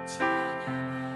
찬양하라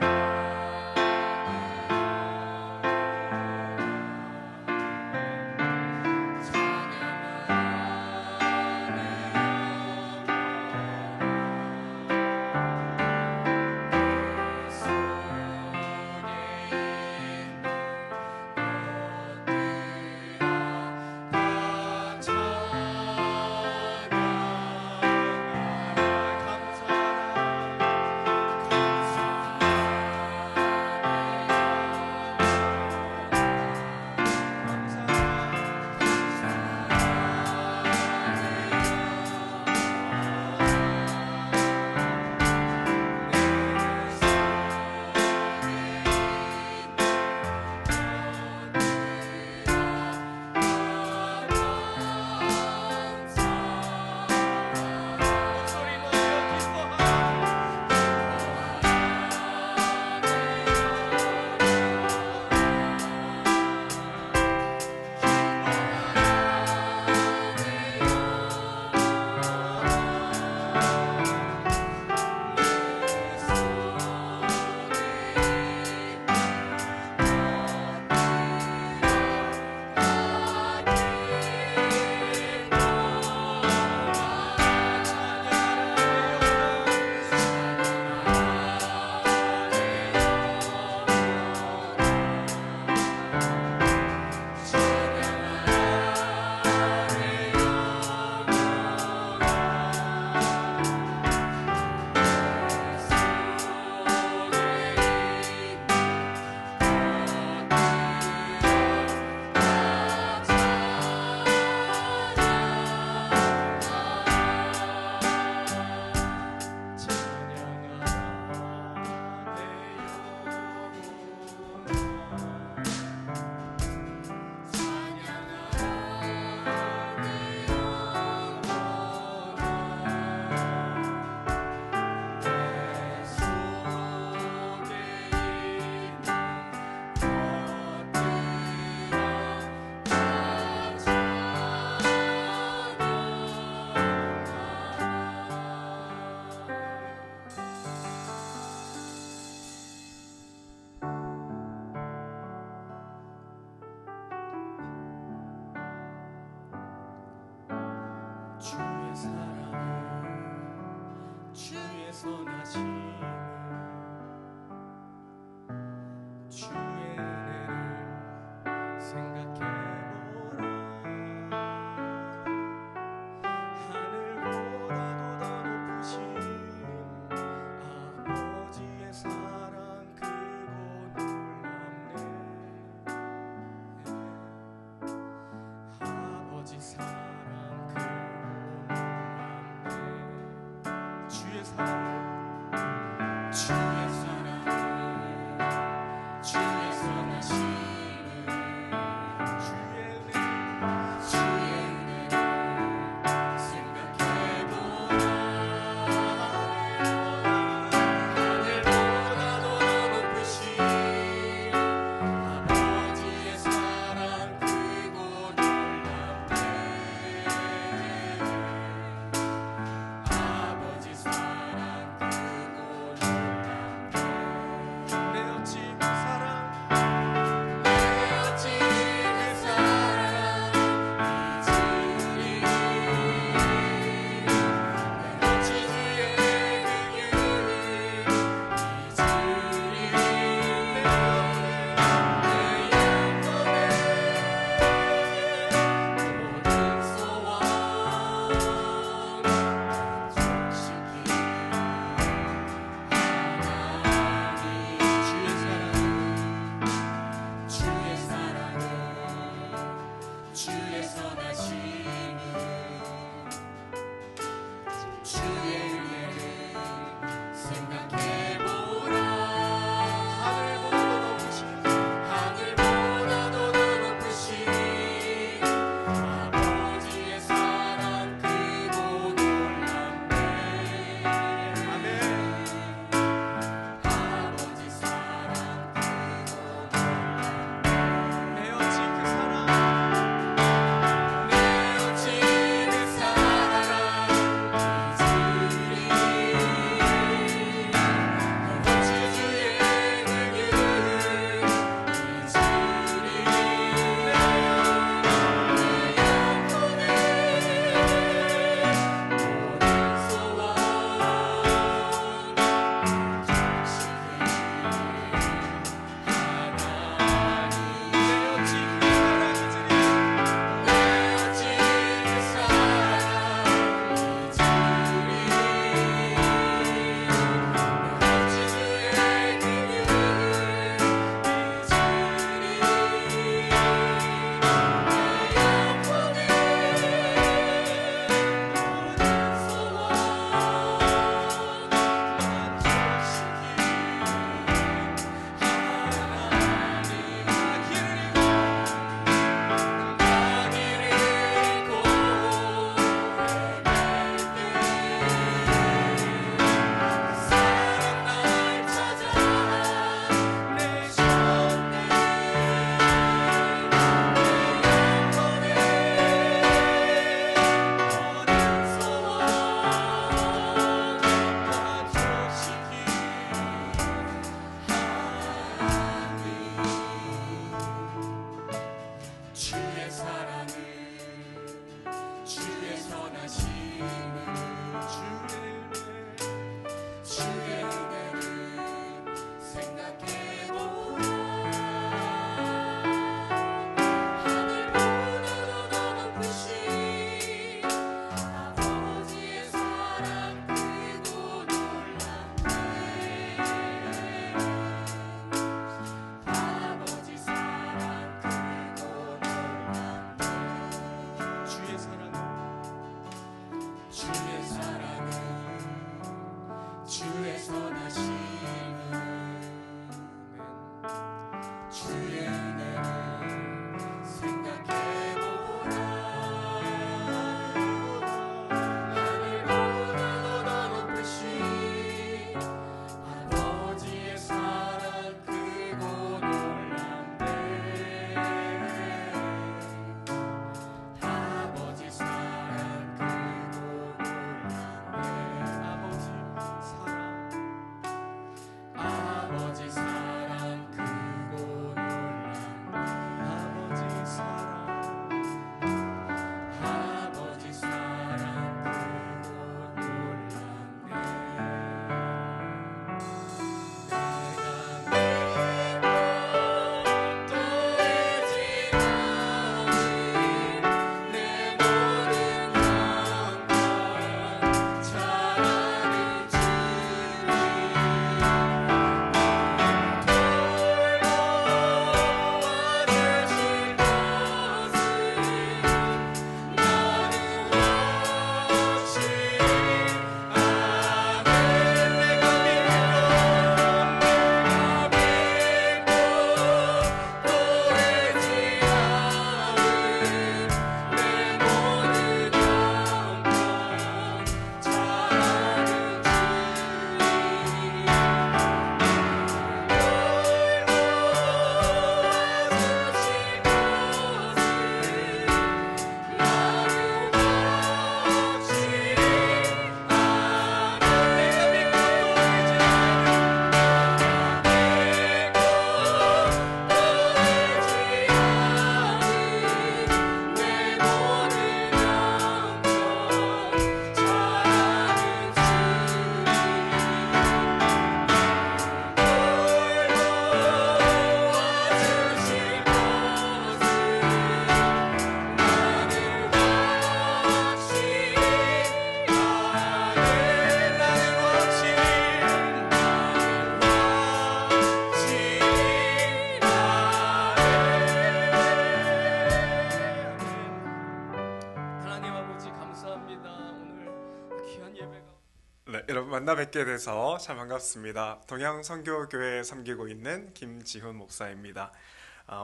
만나 뵙게 돼서 참 반갑습니다. 동양선교교회에 섬기고 있는 김지훈 목사입니다.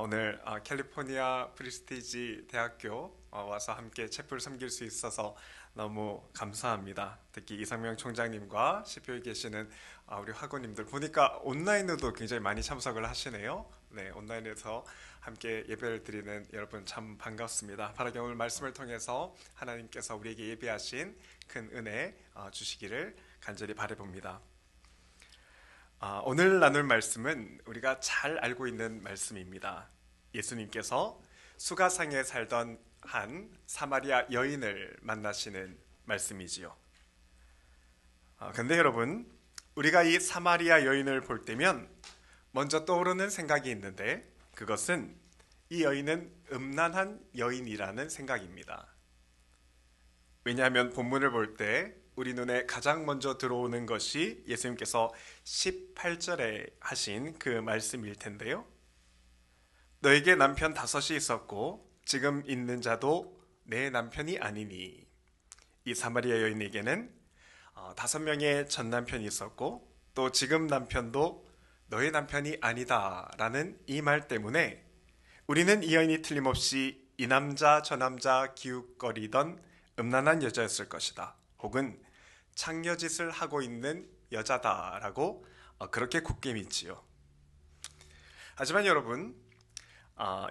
오늘 캘리포니아 프리스티지 대학교 와서 함께 챕을 섬길 수 있어서 너무 감사합니다. 특히 이상명 총장님과 CPO에 계시는 우리 학우님들 보니까 온라인으로도 굉장히 많이 참석을 하시네요. 네, 온라인에서 함께 예배를 드리는 여러분 참 반갑습니다. 바라기 오늘 말씀을 통해서 하나님께서 우리에게 예비하신 큰 은혜 주시기를 간절히 바라봅니다. 오늘 나눌 말씀은 우리가 잘 알고 있는 말씀입니다. 예수님께서 수가상에 살던 한 사마리아 여인을 만나시는 말씀이지요. 근데 여러분, 우리가 이 사마리아 여인을 볼 때면 먼저 떠오르는 생각이 있는데 그것은 이 여인은 음란한 여인이라는 생각입니다. 왜냐하면 본문을 볼 때 우리 눈에 가장 먼저 들어오는 것이 예수님께서 18절에 하신 그 말씀일 텐데요. 너에게 남편 5이 있었고 지금 있는 자도 내 남편이 아니니. 이 사마리아 여인에게는 5명의 전 남편이 있었고 또 지금 남편도 너의 남편이 아니다 라는 이 말 때문에 우리는 이 여인이 틀림없이 이 남자 저 남자 기웃거리던 음란한 여자였을 것이다. 혹은 창녀짓을 하고 있는 여자다라고 그렇게 굳게 믿지요. 하지만 여러분,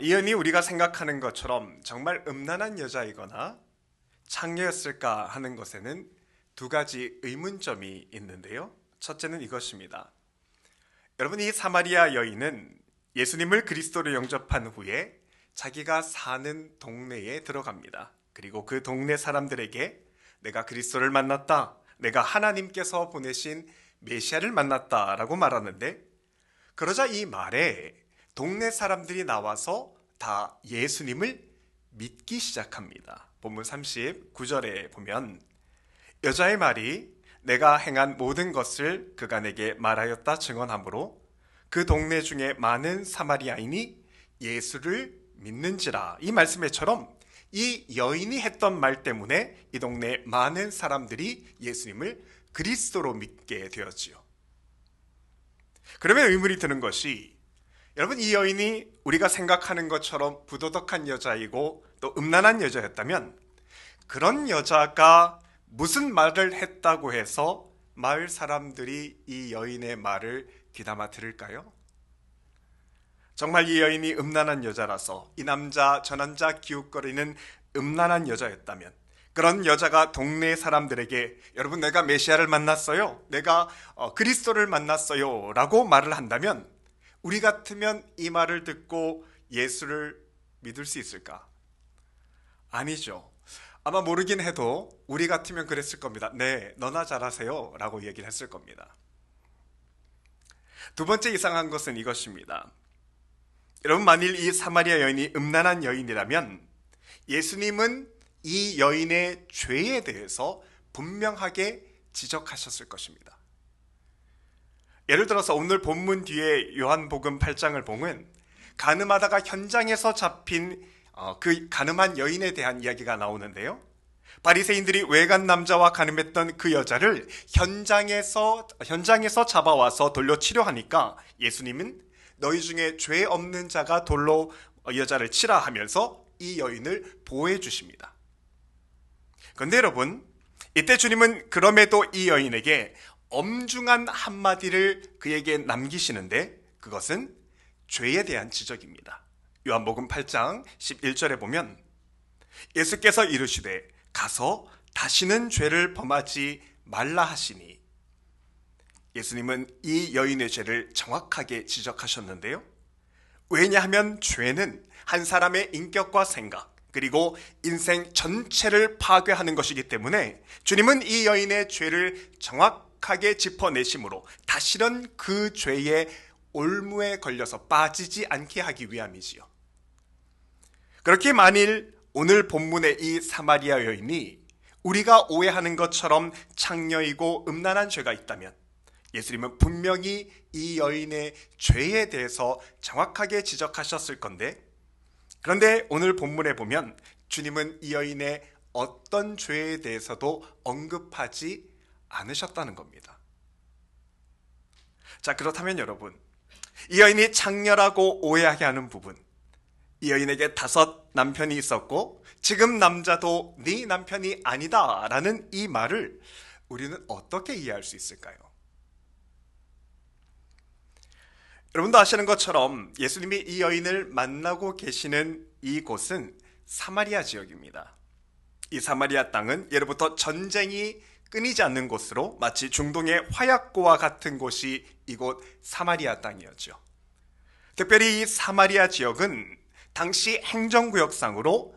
이 여인이 우리가 생각하는 것처럼 정말 음란한 여자이거나 창녀였을까 하는 것에는 두 가지 의문점이 있는데요. 첫째는 이것입니다. 여러분, 이 사마리아 여인은 예수님을 그리스도로 영접한 후에 자기가 사는 동네에 들어갑니다. 그리고 그 동네 사람들에게 내가 그리스도를 만났다, 내가 하나님께서 보내신 메시아를 만났다라고 말하는데, 그러자 이 말에 동네 사람들이 나와서 다 예수님을 믿기 시작합니다. 본문 39절에 보면 여자의 말이 내가 행한 모든 것을 그가 내게 말하였다 증언하므로 그 동네 중에 많은 사마리아인이 예수를 믿는지라. 이 말씀에처럼 이 여인이 했던 말 때문에 이 동네 많은 사람들이 예수님을 그리스도로 믿게 되었지요. 그러면 의문이 드는 것이, 여러분, 이 여인이 우리가 생각하는 것처럼 부도덕한 여자이고 또 음란한 여자였다면 그런 여자가 무슨 말을 했다고 해서 마을 사람들이 이 여인의 말을 귀담아 들을까요? 정말 이 여인이 음란한 여자라서 이 남자 저 남자 기웃거리는 음란한 여자였다면, 그런 여자가 동네 사람들에게 여러분 내가 메시아를 만났어요, 내가 그리스도를 만났어요 라고 말을 한다면 우리 같으면 이 말을 듣고 예수를 믿을 수 있을까? 아니죠. 아마 모르긴 해도 우리 같으면 그랬을 겁니다. 네, 너나 잘하세요 라고 얘기를 했을 겁니다. 두 번째 이상한 것은 이것입니다. 여러분, 만일 이 사마리아 여인이 음란한 여인이라면 예수님은 이 여인의 죄에 대해서 분명하게 지적하셨을 것입니다. 예를 들어서 오늘 본문 뒤에 요한복음 8장을 보면 간음하다가 현장에서 잡힌 그 간음한 여인에 대한 이야기가 나오는데요. 바리새인들이 외간 남자와 간음했던 그 여자를 현장에서 잡아와서 돌로 치려하니까 예수님은 너희 중에 죄 없는 자가 돌로 여자를 치라 하면서 이 여인을 보호해 주십니다. 그런데 여러분, 이때 주님은 그럼에도 이 여인에게 엄중한 한마디를 그에게 남기시는데 그것은 죄에 대한 지적입니다. 요한복음 8장 11절에 보면 예수께서 이르시되 가서 다시는 죄를 범하지 말라 하시니. 예수님은 이 여인의 죄를 정확하게 지적하셨는데요. 왜냐하면 죄는 한 사람의 인격과 생각 그리고 인생 전체를 파괴하는 것이기 때문에 주님은 이 여인의 죄를 정확하게 짚어내심으로 다시는 그 죄의 올무에 걸려서 빠지지 않게 하기 위함이지요. 그렇게 만일 오늘 본문의 이 사마리아 여인이 우리가 오해하는 것처럼 창녀이고 음란한 죄가 있다면 예수님은 분명히 이 여인의 죄에 대해서 정확하게 지적하셨을 건데, 그런데 오늘 본문에 보면 주님은 이 여인의 어떤 죄에 대해서도 언급하지 않으셨다는 겁니다. 자, 그렇다면 여러분, 이 여인이 장렬하고 오해하게 하는 부분, 이 여인에게 5 남편이 있었고 지금 남자도 네 남편이 아니다 라는 이 말을 우리는 어떻게 이해할 수 있을까요? 여러분도 아시는 것처럼 예수님이 이 여인을 만나고 계시는 이곳은 사마리아 지역입니다. 이 사마리아 땅은 예로부터 전쟁이 끊이지 않는 곳으로 마치 중동의 화약고와 같은 곳이 이곳 사마리아 땅이었죠. 특별히 이 사마리아 지역은 당시 행정구역상으로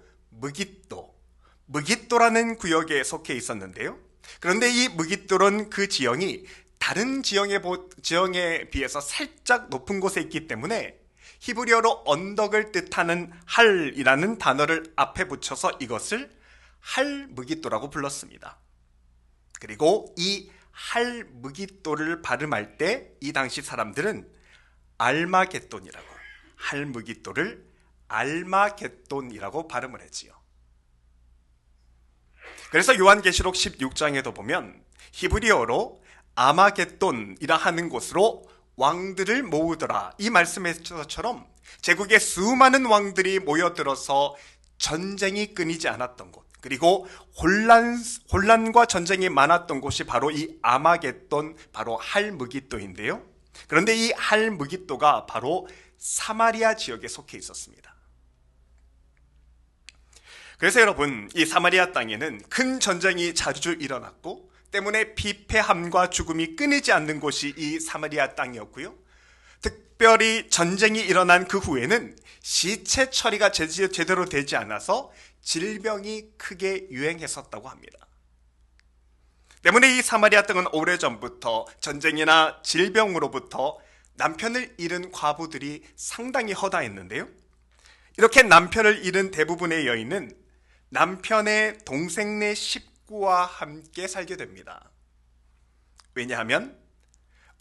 무깃도라는 구역에 속해 있었는데요. 그런데 이 무깃돌은 그 지형이 다른 지형에 비해서 살짝 높은 곳에 있기 때문에 히브리어로 언덕을 뜻하는 할이라는 단어를 앞에 붙여서 이것을 할무깃도라고 불렀습니다. 그리고 이 할무깃도를 발음할 때 이 당시 사람들은 알마겟돈이라고, 할무깃도를 알마겟돈이라고 발음을 했지요. 그래서 요한계시록 16장에도 보면 히브리어로 아마겟돈이라 하는 곳으로 왕들을 모으더라, 이 말씀에서처럼 제국의 수많은 왕들이 모여들어서 전쟁이 끊이지 않았던 곳, 그리고 혼란과 전쟁이 많았던 곳이 바로 이 아마겟돈, 바로 할무깃도인데요. 그런데 이 할무깃도가 바로 사마리아 지역에 속해 있었습니다. 그래서 여러분, 이 사마리아 땅에는 큰 전쟁이 자주 일어났고 때문에 피폐함과 죽음이 끊이지 않는 곳이 이 사마리아 땅이었고요. 특별히 전쟁이 일어난 그 후에는 시체 처리가 제대로 되지 않아서 질병이 크게 유행했었다고 합니다. 때문에 이 사마리아 땅은 오래전부터 전쟁이나 질병으로부터 남편을 잃은 과부들이 상당히 허다했는데요. 이렇게 남편을 잃은 대부분의 여인은 남편의 동생네 식구와 함께 살게 됩니다. 왜냐하면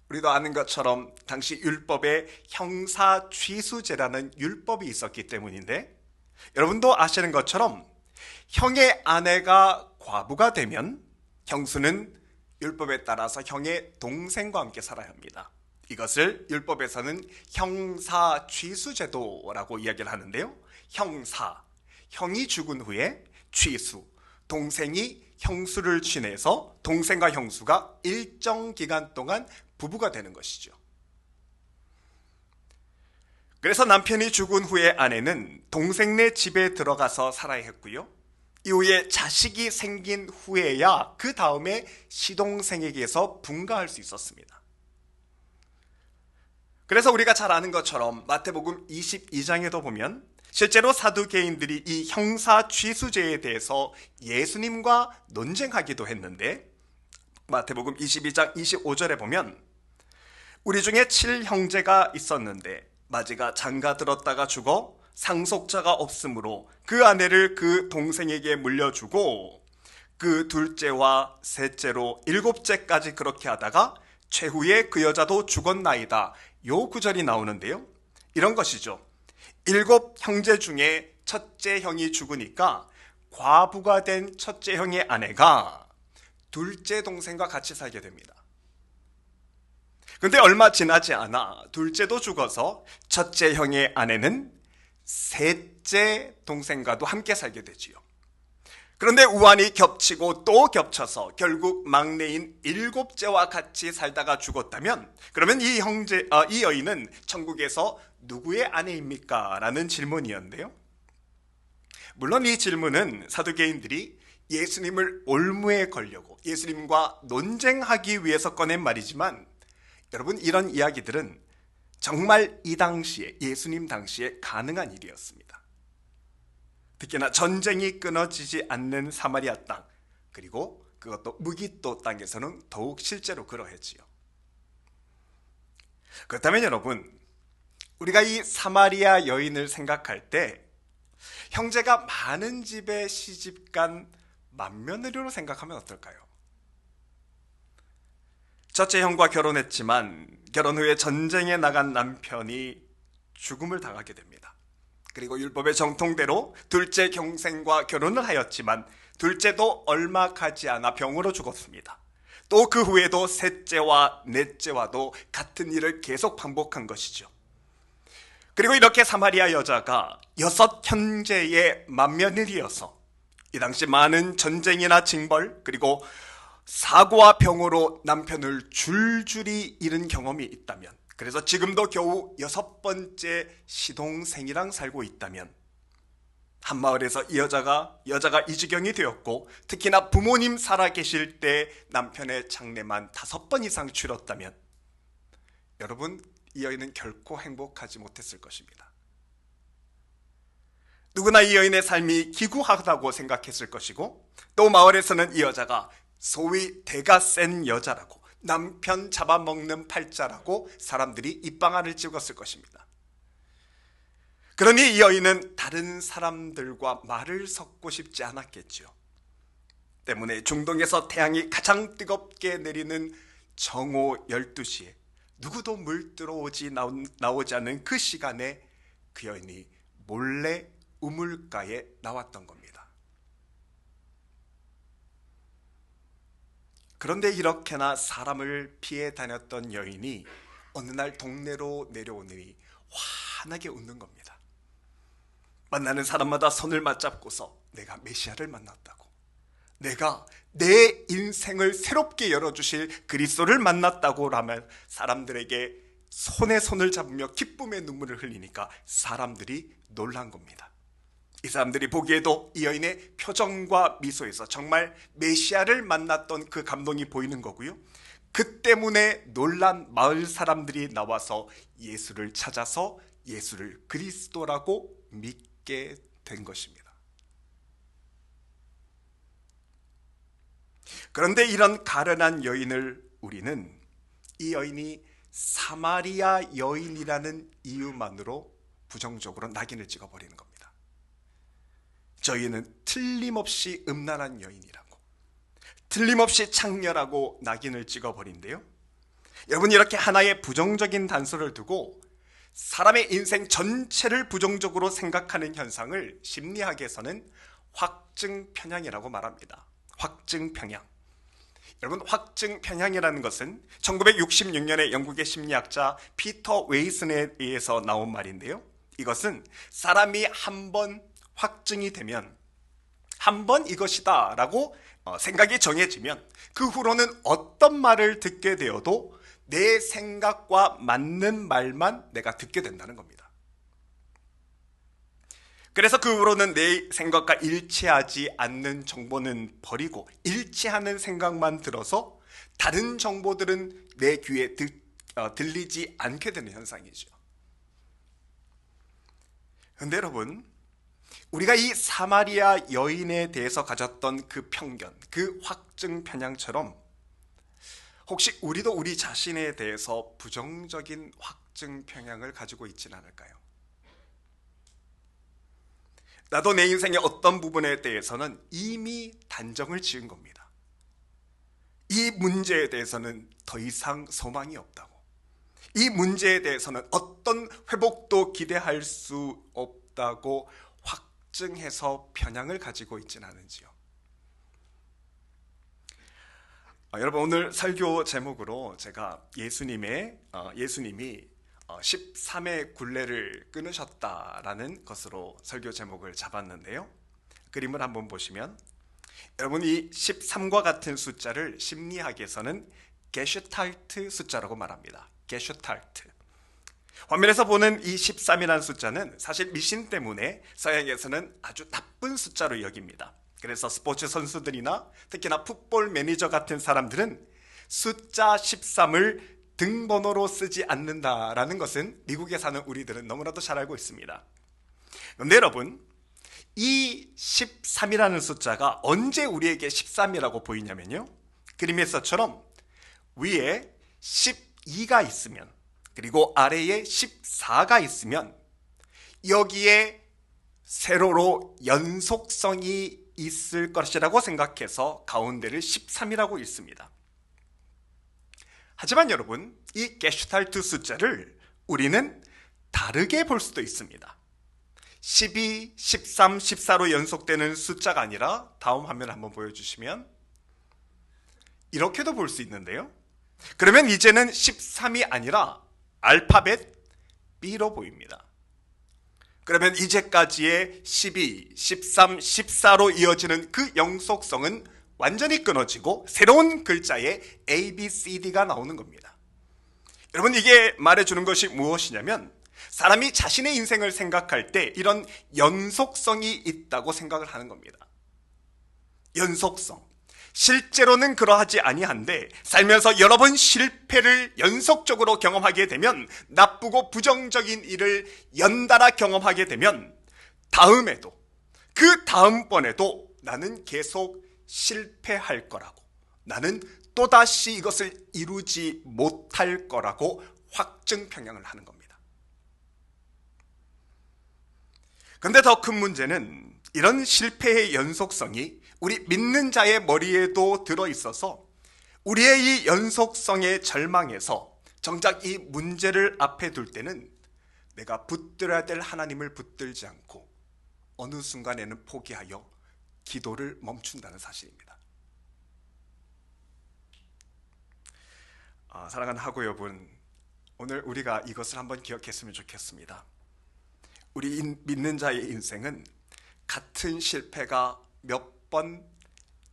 우리도 아는 것처럼 당시 율법에 형사취수제라는 율법이 있었기 때문인데, 여러분도 아시는 것처럼 형의 아내가 과부가 되면 형수는 율법에 따라서 형의 동생과 함께 살아야 합니다. 이것을 율법에서는 형사취수제도라고 이야기를 하는데요. 형이 죽은 후에 취수, 동생이 형수를 지내서 동생과 형수가 일정 기간 동안 부부가 되는 것이죠. 그래서 남편이 죽은 후에 아내는 동생네 집에 들어가서 살아야 했고요. 이후에 자식이 생긴 후에야 그 다음에 시동생에게서 분가할 수 있었습니다. 그래서 우리가 잘 아는 것처럼 마태복음 22장에도 보면 실제로 사두개인들이 이 형사취수제에 대해서 예수님과 논쟁하기도 했는데, 마태복음 22장 25절에 보면 우리 중에 7형제가 있었는데 마지가 장가 들었다가 죽어 상속자가 없으므로 그 아내를 그 동생에게 물려주고 그 둘째와 셋째로 7째까지 그렇게 하다가 최후에 그 여자도 죽었나이다. 요 구절이 나오는데요. 이런 것이죠. 7 형제 중에 첫째 형이 죽으니까 과부가 된 첫째 형의 아내가 둘째 동생과 같이 살게 됩니다. 그런데 얼마 지나지 않아 둘째도 죽어서 첫째 형의 아내는 셋째 동생과도 함께 살게 되지요. 그런데 우환이 겹치고 또 겹쳐서 결국 막내인 7째와 같이 살다가 죽었다면, 그러면 이 여인은 천국에서 누구의 아내입니까? 라는 질문이었는데요. 물론 이 질문은 사두개인들이 예수님을 올무에 걸려고 예수님과 논쟁하기 위해서 꺼낸 말이지만, 여러분, 이런 이야기들은 정말 이 당시에, 예수님 당시에 가능한 일이었습니다. 특히나 전쟁이 끊어지지 않는 사마리아 땅, 그리고 그것도 무깃도 땅에서는 더욱 실제로 그러했지요. 그렇다면 여러분, 우리가 이 사마리아 여인을 생각할 때 형제가 많은 집에 시집간 맏며느리로 생각하면 어떨까요? 첫째 형과 결혼했지만 결혼 후에 전쟁에 나간 남편이 죽음을 당하게 됩니다. 그리고 율법의 정통대로 둘째 동생과 결혼을 하였지만 둘째도 얼마 가지 않아 병으로 죽었습니다. 또 그 후에도 셋째와 넷째와도 같은 일을 계속 반복한 것이죠. 그리고 이렇게 사마리아 여자가 6형제의 맏며느리여서 이 당시 많은 전쟁이나 징벌 그리고 사고와 병으로 남편을 줄줄이 잃은 경험이 있다면, 그래서 지금도 겨우 6번째 시동생이랑 살고 있다면, 한 마을에서 이 여자가 이 지경이 되었고, 특히나 부모님 살아계실 때 남편의 장례만 5번 이상 치렀다면, 여러분, 이 여인은 결코 행복하지 못했을 것입니다. 누구나 이 여인의 삶이 기구하다고 생각했을 것이고, 또 마을에서는 이 여자가 소위 대가 센 여자라고, 남편 잡아먹는 팔자라고 사람들이 입방아를 찍었을 것입니다. 그러니 이 여인은 다른 사람들과 말을 섞고 싶지 않았겠죠. 때문에 중동에서 태양이 가장 뜨겁게 내리는 정오 12시에 누구도 물들어오지 나오지 않는 그 시간에 그 여인이 몰래 우물가에 나왔던 겁니다. 그런데 이렇게나 사람을 피해 다녔던 여인이 어느 날 동네로 내려오니 환하게 웃는 겁니다. 만나는 사람마다 손을 맞잡고서 내가 메시아를 만났다고, 내가 내 인생을 새롭게 열어주실 그리스도를 만났다고 하면 사람들에게 손에 손을 잡으며 기쁨의 눈물을 흘리니까 사람들이 놀란 겁니다. 이 사람들이 보기에도 이 여인의 표정과 미소에서 정말 메시아를 만났던 그 감동이 보이는 거고요. 그 때문에 놀란 마을 사람들이 나와서 예수를 찾아서 예수를 그리스도라고 믿게 된 것입니다. 그런데 이런 가련한 여인을 우리는 이 여인이 사마리아 여인이라는 이유만으로 부정적으로 낙인을 찍어버리는 겁니다. 저희는 틀림없이 음란한 여인이라고, 틀림없이 창녀라고 낙인을 찍어버린대요. 여러분, 이렇게 하나의 부정적인 단서를 두고 사람의 인생 전체를 부정적으로 생각하는 현상을 심리학에서는 확증편향이라고 말합니다. 확증편향. 여러분, 확증편향이라는 것은 1966년에 영국의 심리학자 피터 웨이슨에 의해서 나온 말인데요. 이것은 사람이 한번 확증이 되면, 한 번 이것이다 라고 생각이 정해지면 그 후로는 어떤 말을 듣게 되어도 내 생각과 맞는 말만 내가 듣게 된다는 겁니다. 그래서 그 후로는 내 생각과 일치하지 않는 정보는 버리고 일치하는 생각만 들어서 다른 정보들은 내 귀에 들리지 않게 되는 현상이죠. 그런데 여러분, 우리가 이 사마리아 여인에 대해서 가졌던 그 편견, 그 확증 편향처럼 혹시 우리도 우리 자신에 대해서 부정적인 확증 편향을 가지고 있지는 않을까요? 나도 내 인생의 어떤 부분에 대해서는 이미 단정을 지은 겁니다. 이 문제에 대해서는 더 이상 소망이 없다고, 이 문제에 대해서는 어떤 회복도 기대할 수 없다고 확증해서 편향을 가지고 있지는 않은지요. 여러분, 오늘 설교 제목으로 제가 예수님이 13의 굴레를 끊으셨다라는 것으로 설교 제목을 잡았는데요. 그림을 한번 보시면 여러분, 이 13과 같은 숫자를 심리학에서는 게슈탈트 숫자라고 말합니다. 게슈탈트. 화면에서 보는 이 13이라는 숫자는 사실 미신 때문에 서양에서는 아주 나쁜 숫자로 여깁니다. 그래서 스포츠 선수들이나 특히나 풋볼 매니저 같은 사람들은 숫자 13을 등번호로 쓰지 않는다라는 것은 미국에 사는 우리들은 너무나도 잘 알고 있습니다. 그런데 여러분, 이 13이라는 숫자가 언제 우리에게 13이라고 보이냐면요, 그림에서처럼 위에 12가 있으면 그리고 아래에 14가 있으면 여기에 세로로 연속성이 있을 것이라고 생각해서 가운데를 13이라고 읽습니다. 하지만 여러분, 이 게슈탈트 숫자를 우리는 다르게 볼 수도 있습니다. 12, 13, 14로 연속되는 숫자가 아니라 다음 화면 한번 보여주시면 이렇게도 볼 수 있는데요. 그러면 이제는 13이 아니라 알파벳 B로 보입니다. 그러면 이제까지의 12, 13, 14로 이어지는 그 영속성은 완전히 끊어지고 새로운 글자의 A, B, C, D가 나오는 겁니다. 여러분, 이게 말해주는 것이 무엇이냐면 사람이 자신의 인생을 생각할 때 이런 연속성이 있다고 생각을 하는 겁니다. 연속성. 실제로는 그러하지 아니한데 살면서 여러 번 실패를 연속적으로 경험하게 되면, 나쁘고 부정적인 일을 연달아 경험하게 되면 다음에도, 그 다음번에도 나는 계속 실패할 거라고, 나는 또다시 이것을 이루지 못할 거라고 확증 평양을 하는 겁니다. 그런데 더 큰 문제는 이런 실패의 연속성이 우리 믿는 자의 머리에도 들어있어서 우리의 이 연속성에 절망해서 정작 이 문제를 앞에 둘 때는 내가 붙들어야 될 하나님을 붙들지 않고 어느 순간에는 포기하여 기도를 멈춘다는 사실입니다. 사랑하는 하고 여러분, 오늘 우리가 이것을 한번 기억했으면 좋겠습니다. 우리 믿는 자의 인생은 같은 실패가 몇 번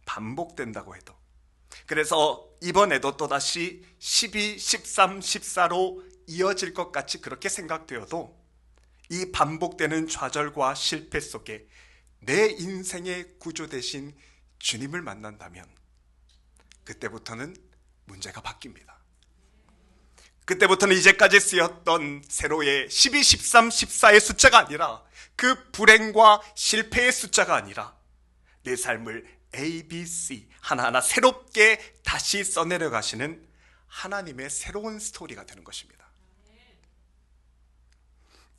반복된다고 해도, 그래서 이번에도 또다시 12, 13, 14로 이어질 것 같이 그렇게 생각되어도 이 반복되는 좌절과 실패 속에 내 인생의 구주 되신 주님을 만난다면 그때부터는 문제가 바뀝니다. 그때부터는 이제까지 쓰였던 세로의 12, 13, 14의 숫자가 아니라, 그 불행과 실패의 숫자가 아니라 내 삶을 A, B, C 하나하나 새롭게 다시 써내려 가시는 하나님의 새로운 스토리가 되는 것입니다.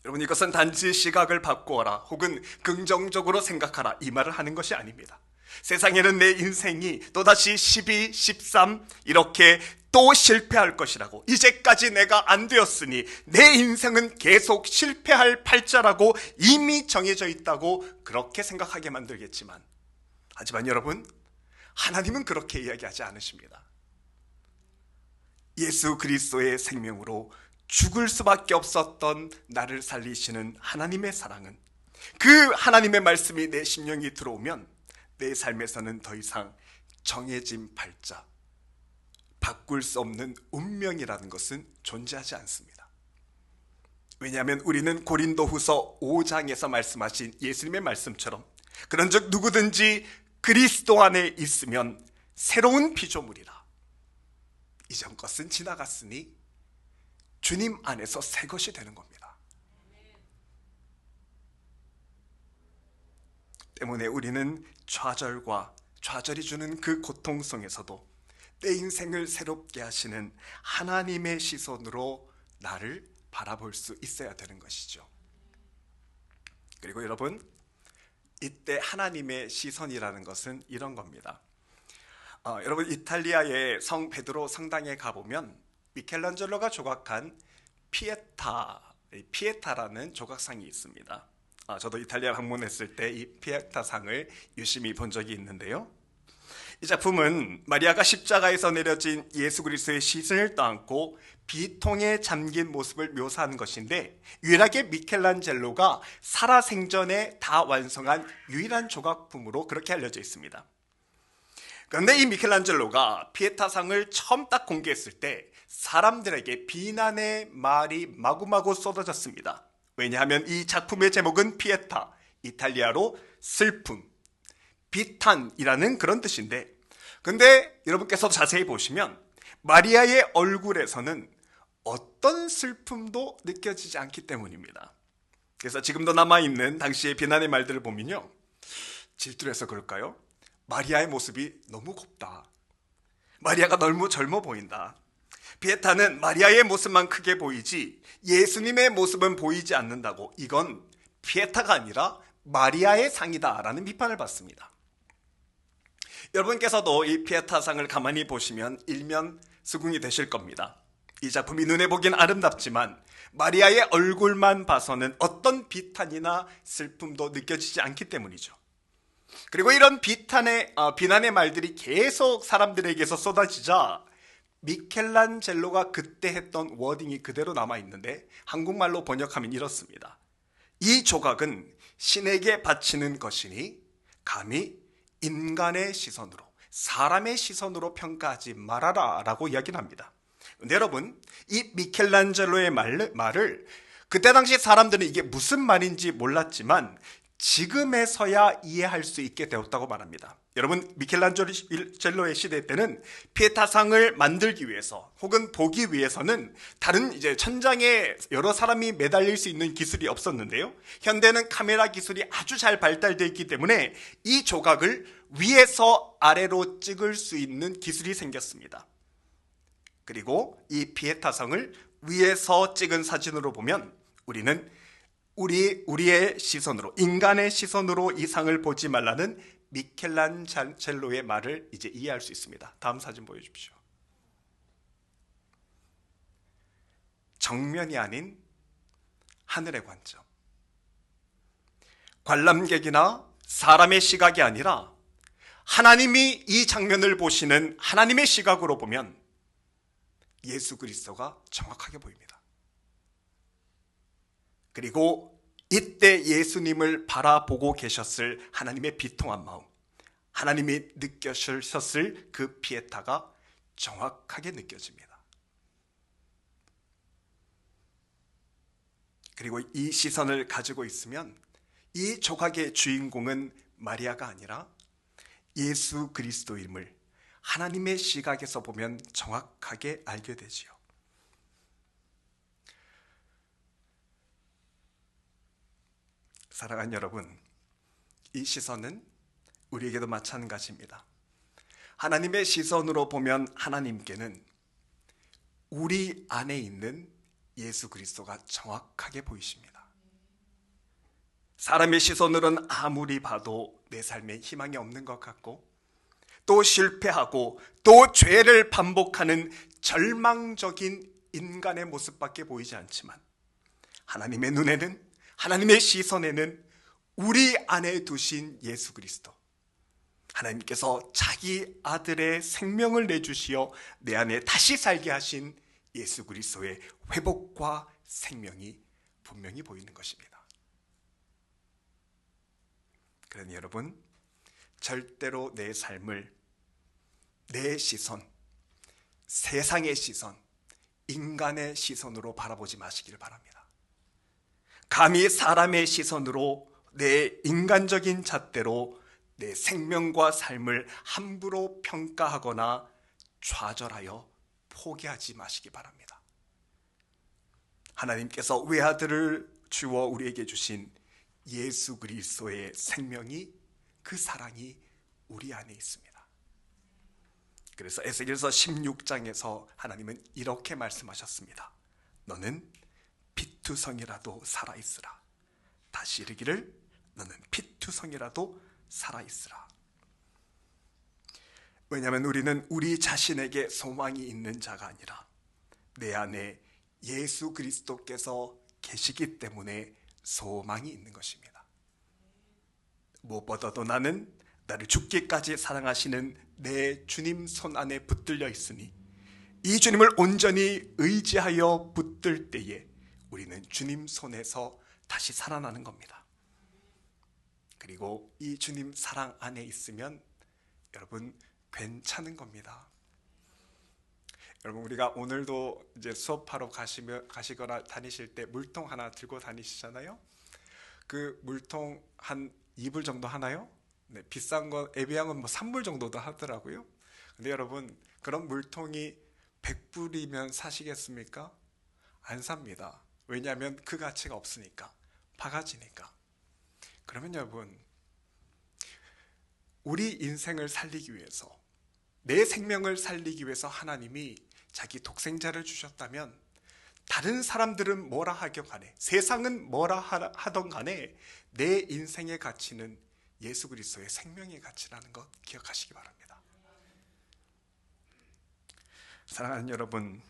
여러분, 이것은 단지 시각을 바꾸어라 혹은 긍정적으로 생각하라 이 말을 하는 것이 아닙니다. 세상에는 내 인생이 또다시 12, 13 이렇게 또 실패할 것이라고, 이제까지 내가 안 되었으니 내 인생은 계속 실패할 팔자라고 이미 정해져 있다고 그렇게 생각하게 만들겠지만, 하지만 여러분, 하나님은 그렇게 이야기하지 않으십니다. 예수 그리스도의 생명으로 죽을 수밖에 없었던 나를 살리시는 하나님의 사랑은, 그 하나님의 말씀이 내 심령이 들어오면 내 삶에서는 더 이상 정해진 팔자, 바꿀 수 없는 운명이라는 것은 존재하지 않습니다. 왜냐하면 우리는 고린도후서 5장에서 말씀하신 예수님의 말씀처럼, 그런즉 누구든지 그리스도 안에 있으면 새로운 피조물이라, 이전 것은 지나갔으니 주님 안에서 새 것이 되는 겁니다. 때문에 우리는 좌절이 주는 그 고통 속에서도 내 인생을 새롭게 하시는 하나님의 시선으로 나를 바라볼 수 있어야 되는 것이죠. 그리고 여러분, 이때 하나님의 시선이라는 것은 이런 겁니다. 여러분, 이탈리아의 성 베드로 성당에 가보면 미켈란젤로가 조각한 피에타라는 조각상이 있습니다. 저도 이탈리아 방문했을 때 이 피에타상을 유심히 본 적이 있는데요. 이 작품은 마리아가 십자가에서 내려진 예수 그리스도의 시신을 떠안고 비통에 잠긴 모습을 묘사한 것인데, 유일하게 미켈란젤로가 살아생전에 다 완성한 유일한 조각품으로 그렇게 알려져 있습니다. 그런데 이 미켈란젤로가 피에타상을 처음 딱 공개했을 때 사람들에게 비난의 말이 마구마구 쏟아졌습니다. 왜냐하면 이 작품의 제목은 피에타, 이탈리아로 슬픔, 비탄이라는 그런 뜻인데, 근데 여러분께서 자세히 보시면 마리아의 얼굴에서는 어떤 슬픔도 느껴지지 않기 때문입니다. 그래서 지금도 남아있는 당시의 비난의 말들을 보면요, 질투를 해서 그럴까요? 마리아의 모습이 너무 곱다, 마리아가 너무 젊어 보인다, 피에타는 마리아의 모습만 크게 보이지 예수님의 모습은 보이지 않는다고, 이건 피에타가 아니라 마리아의 상이다 라는 비판을 받습니다. 여러분께서도 이 피에타상을 가만히 보시면 일면 수긍이 되실 겁니다. 이 작품이 눈에 보기엔 아름답지만 마리아의 얼굴만 봐서는 어떤 비탄이나 슬픔도 느껴지지 않기 때문이죠. 그리고 이런 비난의 말들이 계속 사람들에게서 쏟아지자 미켈란젤로가 그때 했던 워딩이 그대로 남아있는데 한국말로 번역하면 이렇습니다. 이 조각은 신에게 바치는 것이니 감히 인간의 시선으로, 사람의 시선으로 평가하지 말아라 라고 이야기를 합니다. 근데 여러분, 이 미켈란젤로의 말을 그때 당시 사람들은 이게 무슨 말인지 몰랐지만 지금에서야 이해할 수 있게 되었다고 말합니다. 여러분, 미켈란젤로의 시대 때는 피에타상을 만들기 위해서 혹은 보기 위해서는 다른 이제 천장에 여러 사람이 매달릴 수 있는 기술이 없었는데요. 현대는 카메라 기술이 아주 잘 발달되어 있기 때문에 이 조각을 위에서 아래로 찍을 수 있는 기술이 생겼습니다. 그리고 이 피에타성을 위에서 찍은 사진으로 보면 우리는 우리의 시선으로, 인간의 시선으로 이 상을 보지 말라는 미켈란젤로의 말을 이제 이해할 수 있습니다. 다음 사진 보여주십시오. 정면이 아닌 하늘의 관점. 관람객이나 사람의 시각이 아니라 하나님이 이 장면을 보시는 하나님의 시각으로 보면 예수 그리스도가 정확하게 보입니다. 그리고 이때 예수님을 바라보고 계셨을 하나님의 비통한 마음, 하나님이 느끼셨을 그 피에타가 정확하게 느껴집니다. 그리고 이 시선을 가지고 있으면 이 조각의 주인공은 마리아가 아니라 예수 그리스도임을 하나님의 시각에서 보면 정확하게 알게 되지요. 사랑하는 여러분, 이 시선은 우리에게도 마찬가지입니다. 하나님의 시선으로 보면 하나님께는 우리 안에 있는 예수 그리스도가 정확하게 보이십니다. 사람의 시선으로는 아무리 봐도 내 삶에 희망이 없는 것 같고 또 실패하고 또 죄를 반복하는 절망적인 인간의 모습밖에 보이지 않지만 하나님의 눈에는, 하나님의 시선에는 우리 안에 두신 예수 그리스도, 하나님께서 자기 아들의 생명을 내주시어 내 안에 다시 살게 하신 예수 그리스도의 회복과 생명이 분명히 보이는 것입니다. 그러니 여러분, 절대로 내 삶을 내 시선, 세상의 시선, 인간의 시선으로 바라보지 마시길 바랍니다. 감히 사람의 시선으로 내 인간적인 잣대로 내 생명과 삶을 함부로 평가하거나 좌절하여 포기하지 마시기 바랍니다. 하나님께서 외아들을 주어 우리에게 주신 예수 그리스도의 생명이, 그 사랑이 우리 안에 있습니다. 그래서 에스겔서 16장에서 하나님은 이렇게 말씀하셨습니다. 너는 피투성이라도 살아있으라. 다시 이르기를, 너는 피투성이라도 살아있으라. 왜냐하면 우리는 우리 자신에게 소망이 있는 자가 아니라 내 안에 예수 그리스도께서 계시기 때문에 소망이 있는 것입니다. 무엇보다도 나는 나를 죽기까지 사랑하시는 내 주님 손 안에 붙들려 있으니 이 주님을 온전히 의지하여 붙들 때에 우리는 주님 손에서 다시 살아나는 겁니다. 그리고 이 주님 사랑 안에 있으면 여러분 괜찮은 겁니다. 여러분, 우리가 오늘도 이제 수업하러 가시거나 다니실 때 물통 하나 들고 다니시잖아요. 그 물통 한 2불 정도 하나요? 네, 비싼 건 에비앙은 뭐 3불 정도도 하더라고요. 근데 여러분, 그런 물통이 100불이면 사시겠습니까? 안 삽니다. 왜냐하면 그 가치가 없으니까, 바가지니까. 그러면 여러분, 우리 인생을 살리기 위해서, 내 생명을 살리기 위해서 하나님이 자기 독생자를 주셨다면 다른 사람들은 뭐라 하건 간에, 세상은 뭐라 하던 간에 내 인생의 가치는 예수 그리스도의 생명의 가치라는 것 기억하시기 바랍니다. 사랑하는 여러분,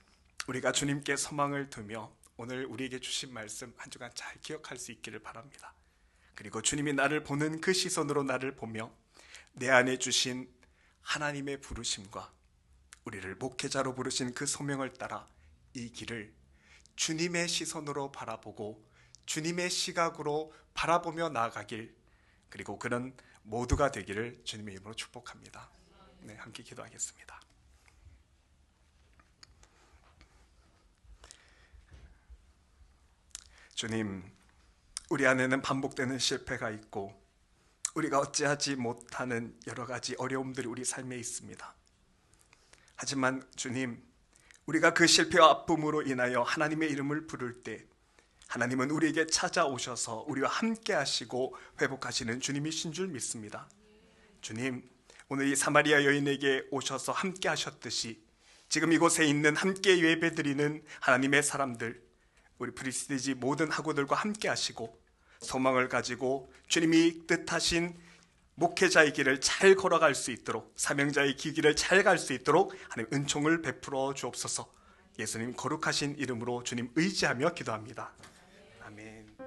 우리가 주님께 소망을 두며 오늘 우리에게 주신 말씀 한 주간 잘 기억할 수 있기를 바랍니다. 그리고 주님이 나를 보는 그 시선으로 나를 보며 내 안에 주신 하나님의 부르심과 우리를 목회자로 부르신 그 소명을 따라 이 길을 주님의 시선으로 바라보고 주님의 시각으로 바라보며 나아가길, 그리고 그런 모두가 되기를 주님의 이름으로 축복합니다. 네, 함께 기도하겠습니다. 주님, 우리 안에는 반복되는 실패가 있고 우리가 어찌하지 못하는 여러 가지 어려움들이 우리 삶에 있습니다. 하지만 주님, 우리가 그 실패와 아픔으로 인하여 하나님의 이름을 부를 때 하나님은 우리에게 찾아오셔서 우리와 함께 하시고 회복하시는 주님이신 줄 믿습니다. 주님, 오늘 이 사마리아 여인에게 오셔서 함께 하셨듯이 지금 이곳에 있는 함께 예배드리는 하나님의 사람들, 우리 프리스티지 모든 학우들과 함께 하시고 소망을 가지고 주님이 뜻하신 목회자의 길을 잘 걸어갈 수 있도록, 사명자의 길을 잘 갈 수 있도록 하나님 은총을 베풀어 주옵소서. 예수님 거룩하신 이름으로 주님 의지하며 기도합니다. 아멘.